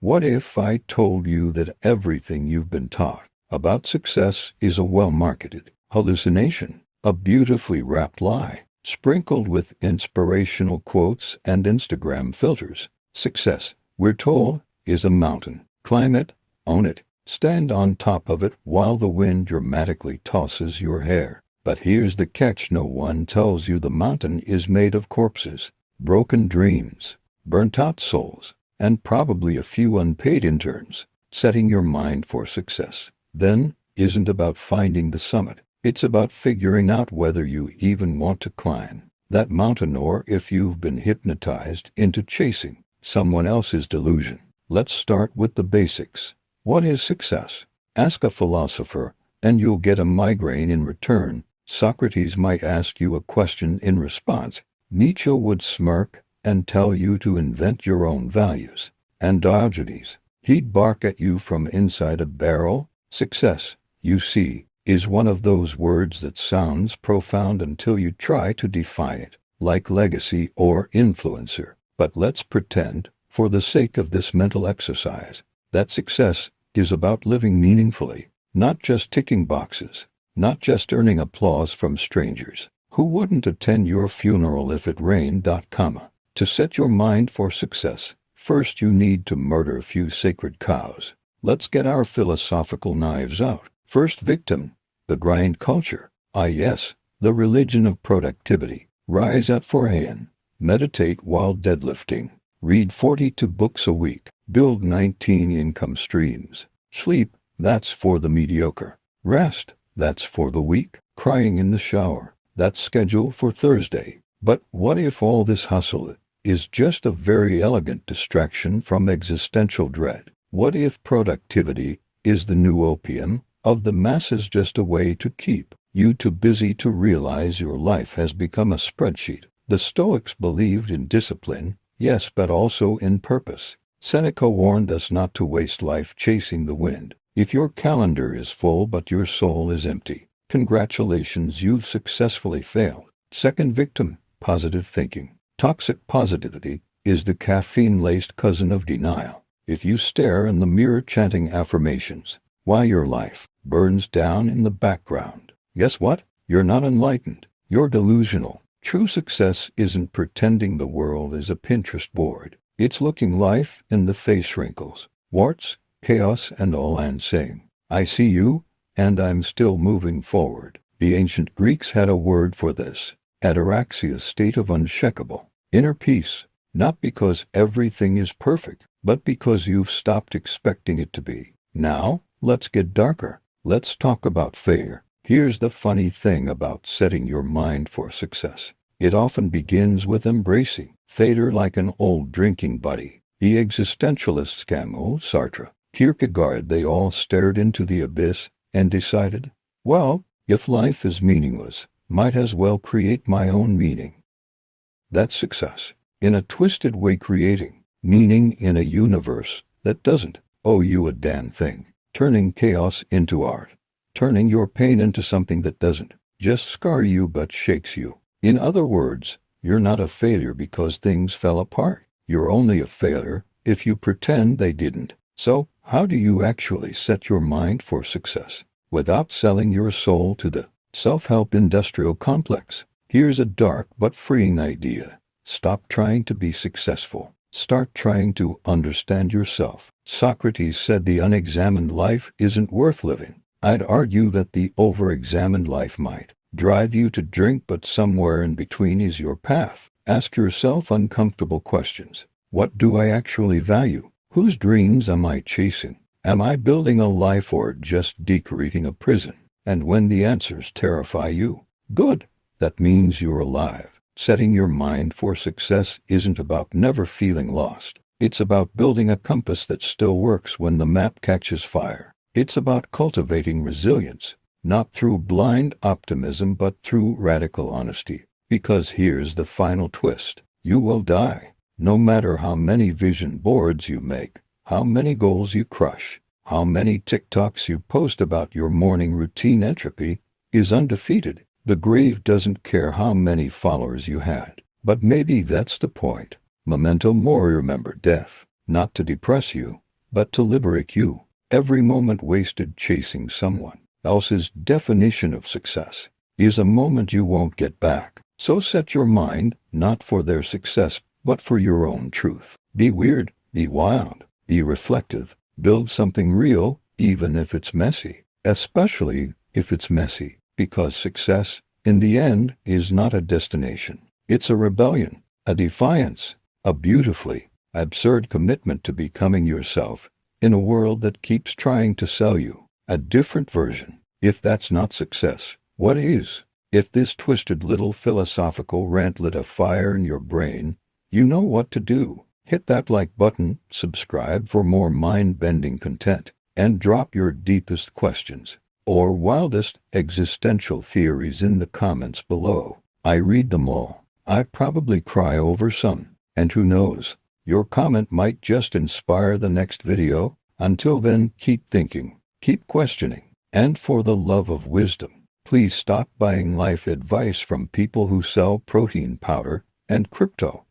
What if I told you that everything you've been taught about success is a well-marketed hallucination, a beautifully wrapped lie, sprinkled with inspirational quotes and Instagram filters? Success, we're told, is a mountain. Climb it, own it, stand on top of it while the wind dramatically tosses your hair. But here's the catch: no one tells you the mountain is made of corpses, broken dreams, burnt-out souls, and probably a few unpaid interns. Setting your mind for success, then, isn't about finding the summit. It's about figuring out whether you even want to climb that mountain or if you've been hypnotized into chasing someone else's delusion. Let's start with the basics. What is success? Ask a philosopher, and you'll get a migraine in return. Socrates might ask you a question in response. Nietzsche would smirk and tell you to invent your own values. And Diogenes, he'd bark at you from inside a barrel. Success, you see, is one of those words that sounds profound until you try to define it, like legacy or influencer. But let's pretend, for the sake of this mental exercise, that success is about living meaningfully, not just ticking boxes, not just earning applause from strangers. Who wouldn't attend your funeral if it rained? To set your mind for success, first you need to murder a few sacred cows. Let's get our philosophical knives out. First victim, the grind culture. Yes, the religion of productivity. Rise at 4 a.m., meditate while deadlifting, read 42 books a week, build 19 income streams. Sleep, that's for the mediocre. Rest, that's for the weak. Crying in the shower, that's scheduled for Thursday. But what if all this hustle is just a very elegant distraction from existential dread? What if productivity is the new opium of the masses, just a way to keep you too busy to realize your life has become a spreadsheet? The Stoics believed in discipline, yes, but also in purpose. Seneca warned us not to waste life chasing the wind. If your calendar is full but your soul is empty, congratulations, you've successfully failed. Second victim, positive thinking. Toxic positivity is the caffeine-laced cousin of denial. If you stare in the mirror chanting affirmations while your life burns down in the background, guess what? You're not enlightened. You're delusional. True success isn't pretending the world is a Pinterest board. It's looking life in the face, wrinkles, warts, chaos, and all, and saying, I see you, and I'm still moving forward. The ancient Greeks had a word for this: ataraxia, state of unshakable inner peace, not because everything is perfect, but because you've stopped expecting it to be. Now, let's get darker. Let's talk about failure. Here's the funny thing about setting your mind for success. It often begins with embracing failure like an old drinking buddy. The existentialists Camus, Sartre, Kierkegaard, they all stared into the abyss and decided, well, if life is meaningless, might as well create my own meaning. That's success. In a twisted way, creating meaning in a universe that doesn't owe you a damn thing. Turning chaos into art. Turning your pain into something that doesn't just scar you but shakes you. In other words, you're not a failure because things fell apart. You're only a failure if you pretend they didn't. So, how do you actually set your mind for success without selling your soul to the self-help industrial complex? Here's a dark but freeing idea. Stop trying to be successful. Start trying to understand yourself. Socrates said the unexamined life isn't worth living. I'd argue that the over-examined life might drive you to drink, but somewhere in between is your path. Ask yourself uncomfortable questions. What do I actually value? Whose dreams am I chasing? Am I building a life or just decorating a prison? And when the answers terrify you, good, that means you're alive. Setting your mind for success isn't about never feeling lost. It's about building a compass that still works when the map catches fire. It's about cultivating resilience, not through blind optimism but through radical honesty. Because here's the final twist. You will die. No matter how many vision boards you make, how many goals you crush, how many TikToks you post about your morning routine, entropy is undefeated. The grave doesn't care how many followers you had. But maybe that's the point. Memento mori, remember death, not to depress you, but to liberate you. Every moment wasted chasing someone else's definition of success is a moment you won't get back. So set your mind not for their success, but for your own truth. Be weird, be wild, be reflective, build something real, even if it's messy, especially if it's messy, because success, in the end, is not a destination. It's a rebellion, a defiance, a beautifully absurd commitment to becoming yourself in a world that keeps trying to sell you a different version. If that's not success, what is? If this twisted little philosophical rant lit a fire in your brain, you know what to do. Hit that like button, subscribe for more mind-bending content, and drop your deepest questions or wildest existential theories in the comments below. I read them all. I probably cry over some, and who knows, your comment might just inspire the next video. Until then, keep thinking, keep questioning, and for the love of wisdom, please stop buying life advice from people who sell protein powder and crypto.